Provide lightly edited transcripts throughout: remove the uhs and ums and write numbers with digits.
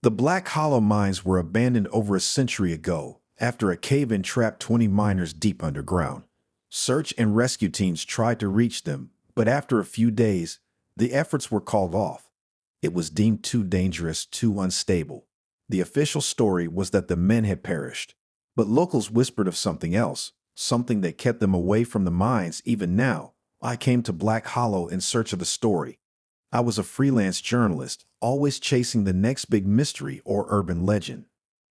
The Black Hollow mines were abandoned over a century ago after a cave-in trapped 20 miners deep underground. Search and rescue teams tried to reach them, but after a few days, the efforts were called off. It was deemed too dangerous, too unstable. The official story was that the men had perished, but locals whispered of something else, something that kept them away from the mines even now. I came to Black Hollow in search of a story. I was a freelance journalist, always chasing the next big mystery or urban legend.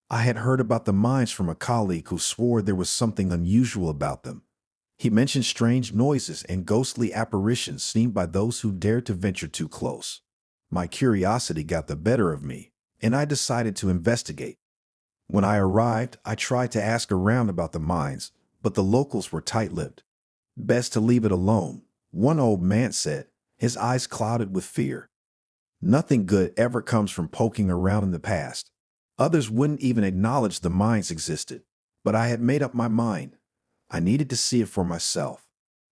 I had heard about the mines from a colleague who swore there was something unusual about them. He mentioned strange noises and ghostly apparitions seen by those who dared to venture too close. My curiosity got the better of me, and I decided to investigate. When I arrived, I tried to ask around about the mines, but the locals were tight-lipped. Best to leave it alone, one old man said, his eyes clouded with fear. Nothing good ever comes from poking around in the past. Others wouldn't even acknowledge the mines existed, but I had made up my mind. I needed to see it for myself.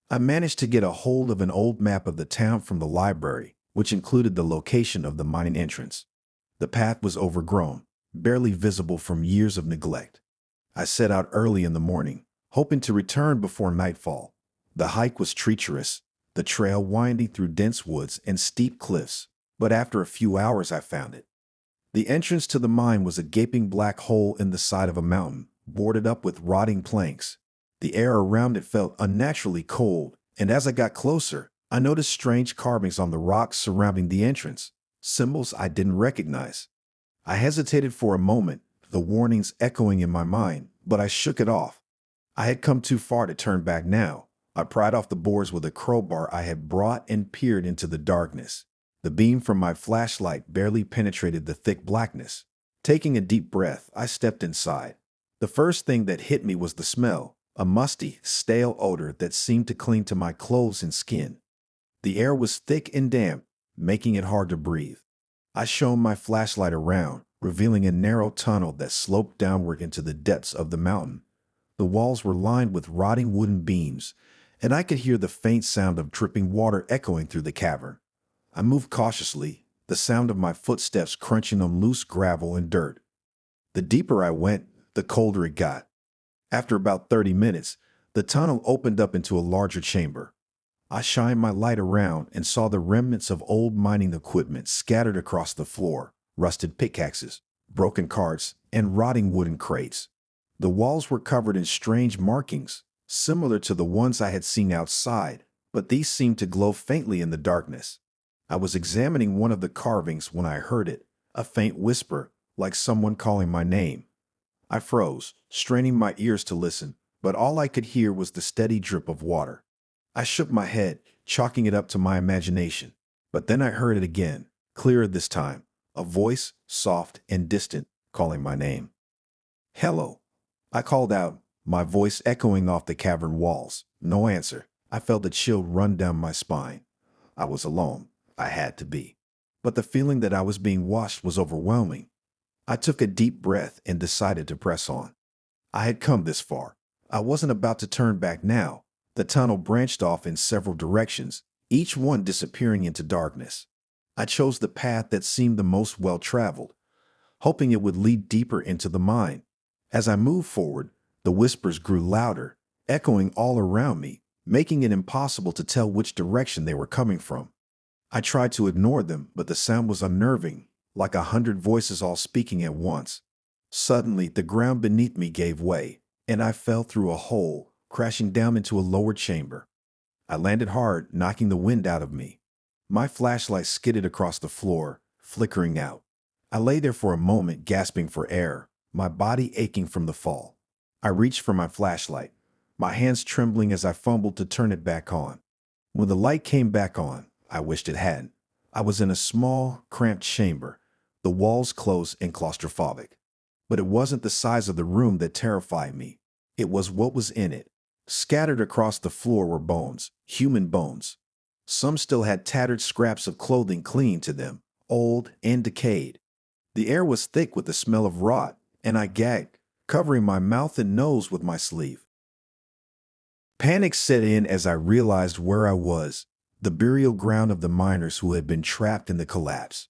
I managed to get a hold of an old map of the town from the library, which included the location of the mine entrance. The path was overgrown, barely visible from years of neglect. I set out early in the morning, hoping to return before nightfall. The hike was treacherous, the trail winding through dense woods and steep cliffs, but after a few hours I found it. The entrance to the mine was a gaping black hole in the side of a mountain, boarded up with rotting planks. The air around it felt unnaturally cold, and as I got closer, I noticed strange carvings on the rocks surrounding the entrance, symbols I didn't recognize. I hesitated for a moment, the warnings echoing in my mind, but I shook it off. I had come too far to turn back now. I pried off the boards with a crowbar I had brought and peered into the darkness. The beam from my flashlight barely penetrated the thick blackness. Taking a deep breath, I stepped inside. The first thing that hit me was the smell, a musty, stale odor that seemed to cling to my clothes and skin. The air was thick and damp, making it hard to breathe. I shone my flashlight around, revealing a narrow tunnel that sloped downward into the depths of the mountain. The walls were lined with rotting wooden beams, and I could hear the faint sound of dripping water echoing through the cavern. I moved cautiously, the sound of my footsteps crunching on loose gravel and dirt. The deeper I went, the colder it got. After about 30 minutes, the tunnel opened up into a larger chamber. I shined my light around and saw the remnants of old mining equipment scattered across the floor, rusted pickaxes, broken carts, and rotting wooden crates. The walls were covered in strange markings, similar to the ones I had seen outside, but these seemed to glow faintly in the darkness. I was examining one of the carvings when I heard it, a faint whisper, like someone calling my name. I froze, straining my ears to listen, but all I could hear was the steady drip of water. I shook my head, chalking it up to my imagination. But then I heard it again, clearer this time, a voice, soft and distant, calling my name. "Hello," I called out, my voice echoing off the cavern walls. No answer. I felt a chill run down my spine. I was alone. I had to be. But the feeling that I was being watched was overwhelming. I took a deep breath and decided to press on. I had come this far. I wasn't about to turn back now. The tunnel branched off in several directions, each one disappearing into darkness. I chose the path that seemed the most well-traveled, hoping it would lead deeper into the mine. As I moved forward, the whispers grew louder, echoing all around me, making it impossible to tell which direction they were coming from. I tried to ignore them, but the sound was unnerving, like 100 voices all speaking at once. Suddenly, the ground beneath me gave way, and I fell through a hole, crashing down into a lower chamber. I landed hard, knocking the wind out of me. My flashlight skidded across the floor, flickering out. I lay there for a moment, gasping for air, my body aching from the fall. I reached for my flashlight, my hands trembling as I fumbled to turn it back on. When the light came back on, I wished it hadn't. I was in a small, cramped chamber, the walls close and claustrophobic. But it wasn't the size of the room that terrified me. It was what was in it. Scattered across the floor were bones, human bones. Some still had tattered scraps of clothing clinging to them, old and decayed. The air was thick with the smell of rot, and I gagged, covering my mouth and nose with my sleeve. Panic set in as I realized where I was, the burial ground of the miners who had been trapped in the collapse.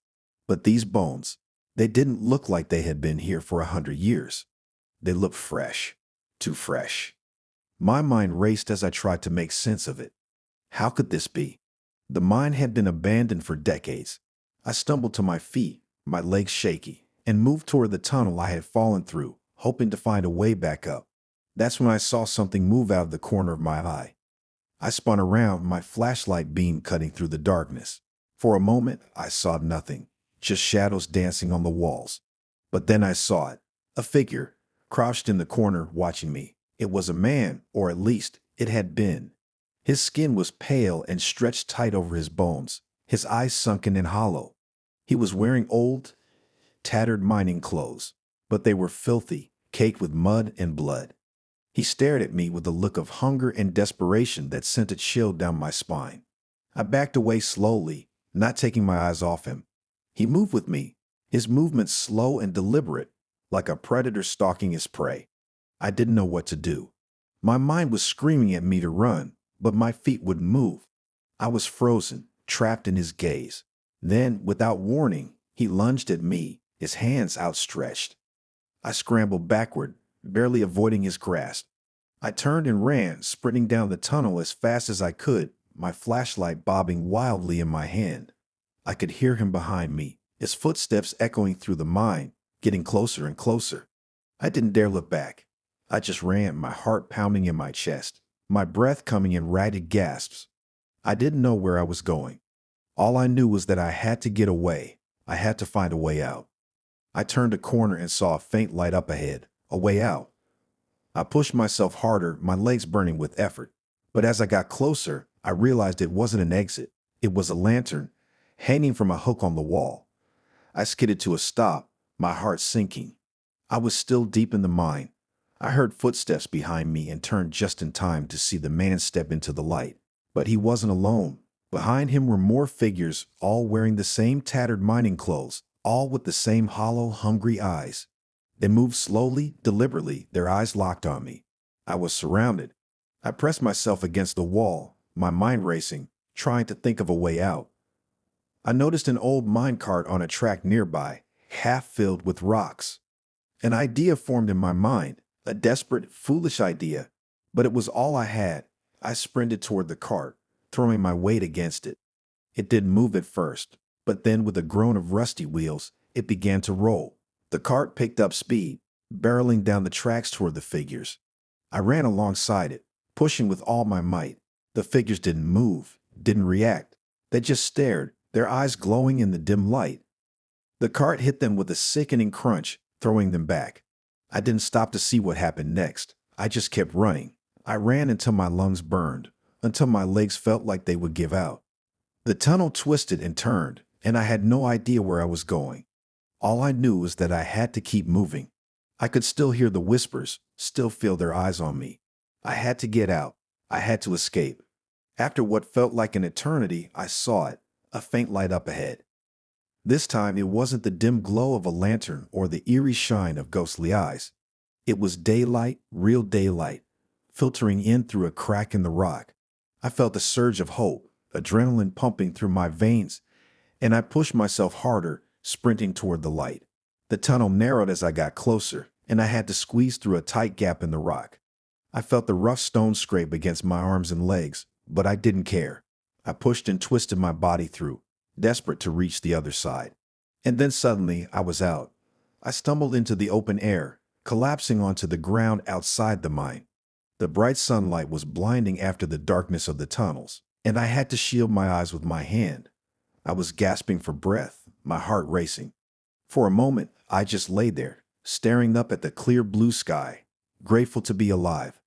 But these bones, They didn't look like they had been here for 100 years. They looked fresh. Too fresh. My mind raced as I tried to make sense of it. How could this be? The mine had been abandoned for decades. I stumbled to my feet, my legs shaky, and moved toward the tunnel I had fallen through, hoping to find a way back up. That's when I saw something move out of the corner of my eye. I spun around, my flashlight beam cutting through the darkness. For a moment, I saw nothing, just shadows dancing on the walls. But then I saw it, a figure, crouched in the corner watching me. It was a man, or at least it had been. His skin was pale and stretched tight over his bones, his eyes sunken and hollow. He was wearing old, tattered mining clothes, but they were filthy, caked with mud and blood. He stared at me with a look of hunger and desperation that sent a chill down my spine. I backed away slowly, not taking my eyes off him. He moved with me, his movements slow and deliberate, like a predator stalking his prey. I didn't know what to do. My mind was screaming at me to run, but my feet wouldn't move. I was frozen, trapped in his gaze. Then, without warning, he lunged at me, his hands outstretched. I scrambled backward, barely avoiding his grasp. I turned and ran, sprinting down the tunnel as fast as I could, my flashlight bobbing wildly in my hand. I could hear him behind me, his footsteps echoing through the mine, getting closer and closer. I didn't dare look back. I just ran, my heart pounding in my chest, my breath coming in ragged gasps. I didn't know where I was going. All I knew was that I had to get away. I had to find a way out. I turned a corner and saw a faint light up ahead, a way out. I pushed myself harder, my legs burning with effort. But as I got closer, I realized it wasn't an exit. It was a lantern, hanging from a hook on the wall. I skidded to a stop, my heart sinking. I was still deep in the mine. I heard footsteps behind me and turned just in time to see the man step into the light. But he wasn't alone. Behind him were more figures, all wearing the same tattered mining clothes, all with the same hollow, hungry eyes. They moved slowly, deliberately, their eyes locked on me. I was surrounded. I pressed myself against the wall, my mind racing, trying to think of a way out. I noticed an old minecart on a track nearby, half filled with rocks. An idea formed in my mind, a desperate, foolish idea, but it was all I had. I sprinted toward the cart, throwing my weight against it. It didn't move at first, but then with a groan of rusty wheels, it began to roll. The cart picked up speed, barreling down the tracks toward the figures. I ran alongside it, pushing with all my might. The figures didn't move, didn't react. They just stared, their eyes glowing in the dim light. The cart hit them with a sickening crunch, throwing them back. I didn't stop to see what happened next. I just kept running. I ran until my lungs burned, until my legs felt like they would give out. The tunnel twisted and turned, and I had no idea where I was going. All I knew was that I had to keep moving. I could still hear the whispers, still feel their eyes on me. I had to get out. I had to escape. After what felt like an eternity, I saw it, a faint light up ahead. This time it wasn't the dim glow of a lantern or the eerie shine of ghostly eyes. It was daylight, real daylight, filtering in through a crack in the rock. I felt a surge of hope, adrenaline pumping through my veins, and I pushed myself harder, sprinting toward the light. The tunnel narrowed as I got closer, and I had to squeeze through a tight gap in the rock. I felt the rough stone scrape against my arms and legs, but I didn't care. I pushed and twisted my body through, desperate to reach the other side. And then suddenly, I was out. I stumbled into the open air, collapsing onto the ground outside the mine. The bright sunlight was blinding after the darkness of the tunnels, and I had to shield my eyes with my hand. I was gasping for breath, my heart racing. For a moment, I just lay there, staring up at the clear blue sky, grateful to be alive.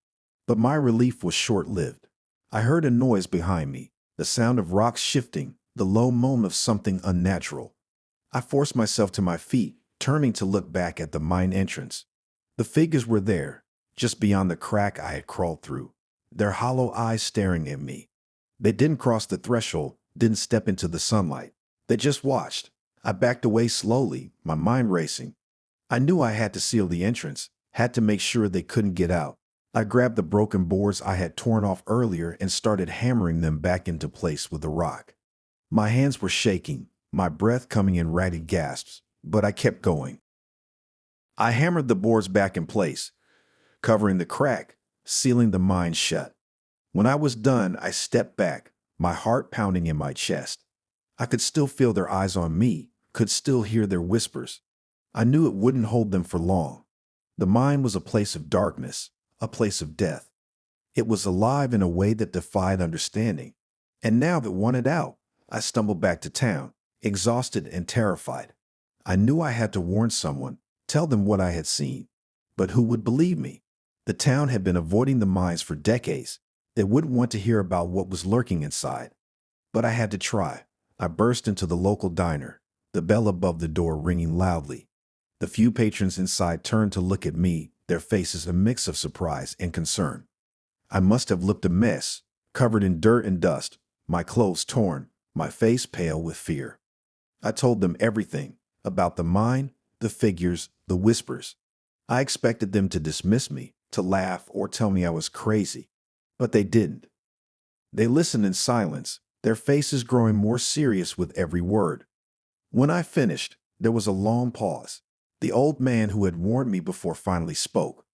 But my relief was short-lived. I heard a noise behind me, the sound of rocks shifting, the low moan of something unnatural. I forced myself to my feet, turning to look back at the mine entrance. The figures were there, just beyond the crack I had crawled through, their hollow eyes staring at me. They didn't cross the threshold, didn't step into the sunlight. They just watched. I backed away slowly, my mind racing. I knew I had to seal the entrance, had to make sure they couldn't get out. I grabbed the broken boards I had torn off earlier and started hammering them back into place with a rock. My hands were shaking, my breath coming in ragged gasps, but I kept going. I hammered the boards back in place, covering the crack, sealing the mine shut. When I was done, I stepped back, my heart pounding in my chest. I could still feel their eyes on me, could still hear their whispers. I knew it wouldn't hold them for long. The mine was a place of darkness, a place of death. It was alive in a way that defied understanding. And now that wanted out, I stumbled back to town, exhausted and terrified. I knew I had to warn someone, tell them what I had seen. But who would believe me? The town had been avoiding the mines for decades. They wouldn't want to hear about what was lurking inside. But I had to try. I burst into the local diner, the bell above the door ringing loudly. The few patrons inside turned to look at me, their faces a mix of surprise and concern. I must have looked a mess, covered in dirt and dust, my clothes torn, my face pale with fear. I told them everything about the mine, the figures, the whispers. I expected them to dismiss me, to laugh, or tell me I was crazy. But they didn't. They listened in silence, their faces growing more serious with every word. When I finished, there was a long pause. The old man who had warned me before finally spoke.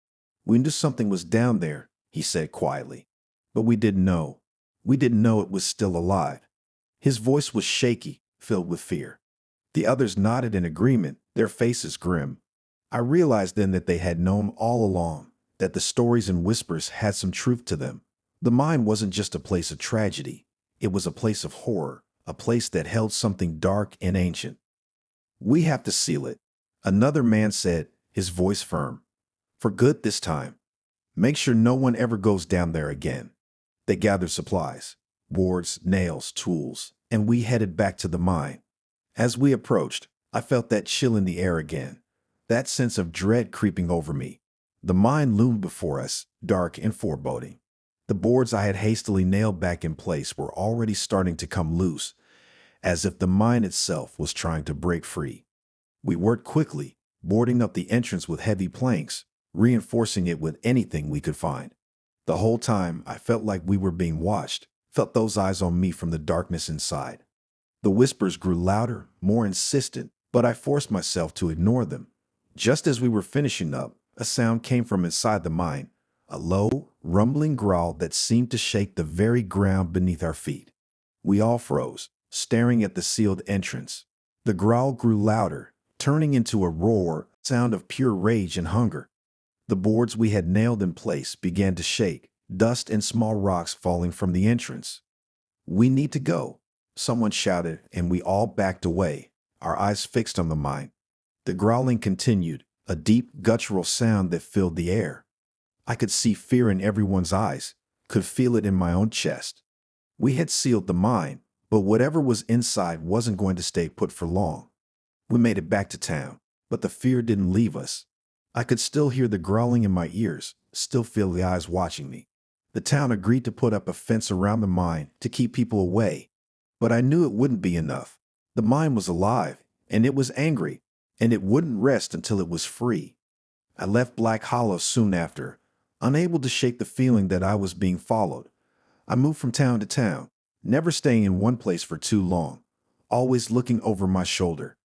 "We knew something was down there," he said quietly. "But we didn't know. We didn't know it was still alive." His voice was shaky, filled with fear. The others nodded in agreement, their faces grim. I realized then that they had known all along, that the stories and whispers had some truth to them. The mine wasn't just a place of tragedy. It was a place of horror, a place that held something dark and ancient. "We have to seal it," another man said, his voice firm. "For good this time. Make sure no one ever goes down there again." They gathered supplies, boards, nails, tools, and we headed back to the mine. As we approached, I felt that chill in the air again, that sense of dread creeping over me. The mine loomed before us, dark and foreboding. The boards I had hastily nailed back in place were already starting to come loose, as if the mine itself was trying to break free. We worked quickly, boarding up the entrance with heavy planks, reinforcing it with anything we could find. The whole time, I felt like we were being watched, felt those eyes on me from the darkness inside. The whispers grew louder, more insistent, but I forced myself to ignore them. Just as we were finishing up, a sound came from inside the mine, a low, rumbling growl that seemed to shake the very ground beneath our feet. We all froze, staring at the sealed entrance. The growl grew louder, turning into a roar, sound of pure rage and hunger. The boards we had nailed in place began to shake, dust and small rocks falling from the entrance. "We need to go," someone shouted, and we all backed away, our eyes fixed on the mine. The growling continued, a deep, guttural sound that filled the air. I could see fear in everyone's eyes, could feel it in my own chest. We had sealed the mine, but whatever was inside wasn't going to stay put for long. We made it back to town, but the fear didn't leave us. I could still hear the growling in my ears, still feel the eyes watching me. The town agreed to put up a fence around the mine to keep people away, but I knew it wouldn't be enough. The mine was alive, and it was angry, and it wouldn't rest until it was free. I left Black Hollow soon after, unable to shake the feeling that I was being followed. I moved from town to town, never staying in one place for too long, always looking over my shoulder.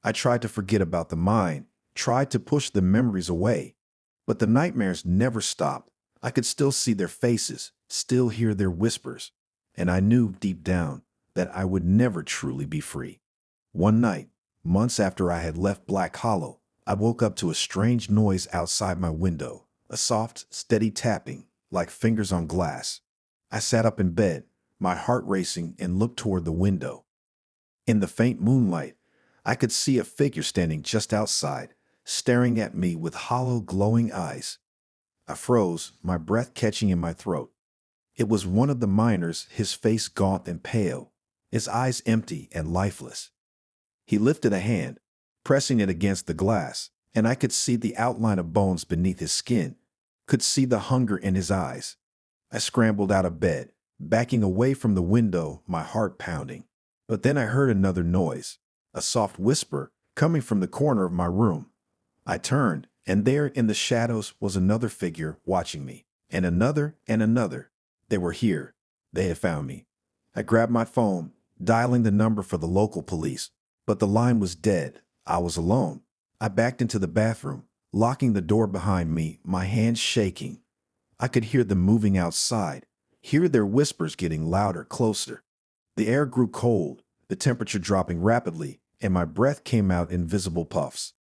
I tried to forget about the mine, tried to push the memories away, but the nightmares never stopped. I could still see their faces, still hear their whispers, and I knew deep down that I would never truly be free. One night, months after I had left Black Hollow, I woke up to a strange noise outside my window, a soft, steady tapping, like fingers on glass. I sat up in bed, my heart racing, and looked toward the window. In the faint moonlight, I could see a figure standing just outside, staring at me with hollow, glowing eyes. I froze, my breath catching in my throat. It was one of the miners, his face gaunt and pale, his eyes empty and lifeless. He lifted a hand, pressing it against the glass, and I could see the outline of bones beneath his skin, could see the hunger in his eyes. I scrambled out of bed, backing away from the window, my heart pounding. But then I heard another noise, a soft whisper coming from the corner of my room. I turned, and there in the shadows was another figure watching me, and another and another. They were here. They had found me. I grabbed my phone, dialing the number for the local police, but the line was dead. I was alone. I backed into the bathroom, locking the door behind me, my hands shaking. I could hear them moving outside, hear their whispers getting louder, closer. The air grew cold, the temperature dropping rapidly, and my breath came out in visible puffs.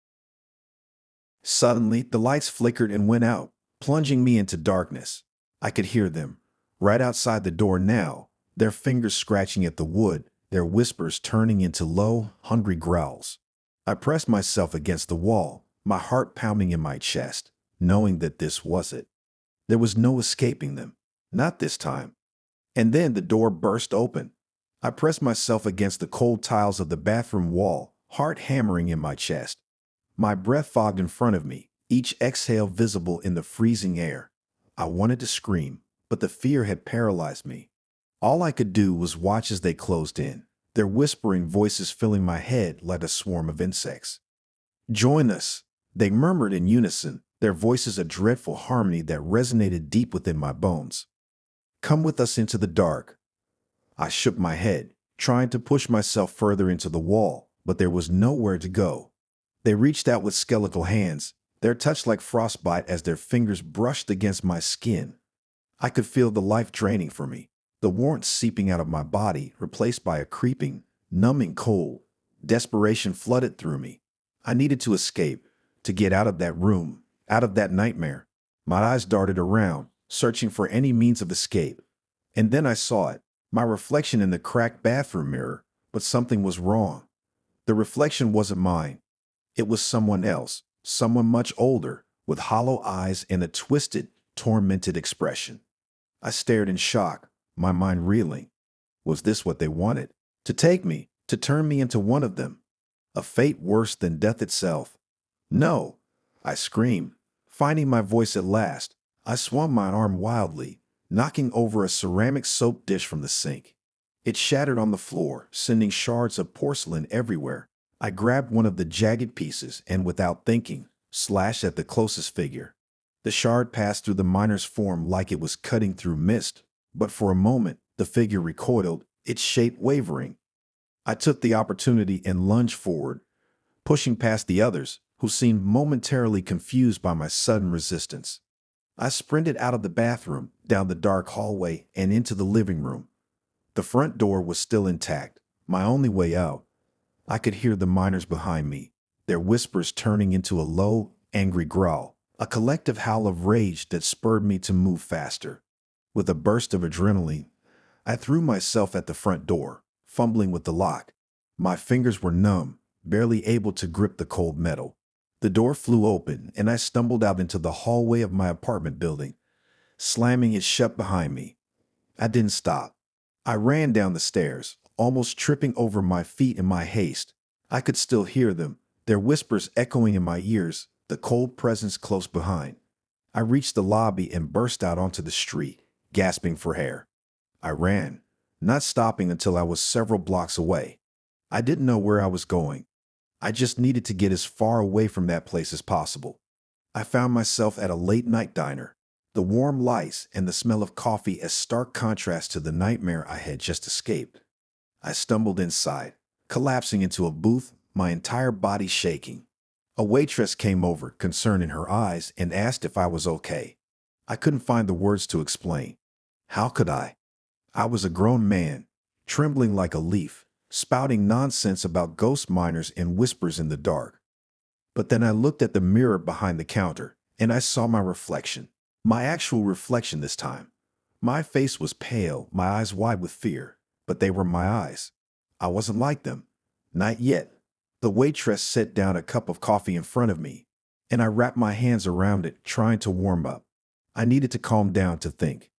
Suddenly, the lights flickered and went out, plunging me into darkness. I could hear them, right outside the door now, their fingers scratching at the wood, their whispers turning into low, hungry growls. I pressed myself against the wall, my heart pounding in my chest, knowing that this was it. There was no escaping them. Not this time. And then the door burst open. I pressed myself against the cold tiles of the bathroom wall, heart hammering in my chest. My breath fogged in front of me, each exhale visible in the freezing air. I wanted to scream, but the fear had paralyzed me. All I could do was watch as they closed in, their whispering voices filling my head like a swarm of insects. "Join us," they murmured in unison, their voices a dreadful harmony that resonated deep within my bones. "Come with us into the dark." I shook my head, trying to push myself further into the wall, but there was nowhere to go. They reached out with skeletal hands, their touch like frostbite as their fingers brushed against my skin. I could feel the life draining from me, the warmth seeping out of my body, replaced by a creeping, numbing cold. Desperation flooded through me. I needed to escape, to get out of that room, out of that nightmare. My eyes darted around, searching for any means of escape. And then I saw it, my reflection in the cracked bathroom mirror, but something was wrong. The reflection wasn't mine. It was someone else, someone much older, with hollow eyes and a twisted, tormented expression. I stared in shock, my mind reeling. Was this what they wanted? To take me, to turn me into one of them? A fate worse than death itself? No, I screamed, finding my voice at last. I swung my arm wildly, knocking over a ceramic soap dish from the sink. It shattered on the floor, sending shards of porcelain everywhere. I grabbed one of the jagged pieces and, without thinking, slashed at the closest figure. The shard passed through the miner's form like it was cutting through mist, but for a moment the figure recoiled, its shape wavering. I took the opportunity and lunged forward, pushing past the others, who seemed momentarily confused by my sudden resistance. I sprinted out of the bathroom, down the dark hallway, and into the living room. The front door was still intact, my only way out. I could hear the miners behind me, their whispers turning into a low, angry growl, a collective howl of rage that spurred me to move faster. With a burst of adrenaline, I threw myself at the front door, fumbling with the lock. My fingers were numb, barely able to grip the cold metal. The door flew open, and I stumbled out into the hallway of my apartment building, slamming it shut behind me. I didn't stop. I ran down the stairs, almost tripping over my feet in my haste. I could still hear them, their whispers echoing in my ears, the cold presence close behind. I reached the lobby and burst out onto the street, gasping for air. I ran, not stopping until I was several blocks away. I didn't know where I was going. I just needed to get as far away from that place as possible. I found myself at a late-night diner, the warm lights and the smell of coffee as stark contrast to the nightmare I had just escaped. I stumbled inside, collapsing into a booth, my entire body shaking. A waitress came over, concern in her eyes, and asked if I was okay. I couldn't find the words to explain. How could I? I was a grown man, trembling like a leaf, spouting nonsense about ghost miners and whispers in the dark. But then I looked at the mirror behind the counter, and I saw my reflection. My actual reflection this time. My face was pale, my eyes wide with fear, but they were my eyes. I wasn't like them. Not yet. The waitress set down a cup of coffee in front of me, and I wrapped my hands around it, trying to warm up. I needed to calm down to think.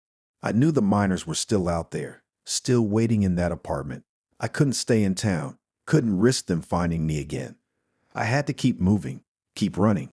I knew the miners were still out there, still waiting in that apartment. I couldn't stay in town, couldn't risk them finding me again. I had to keep moving, keep running.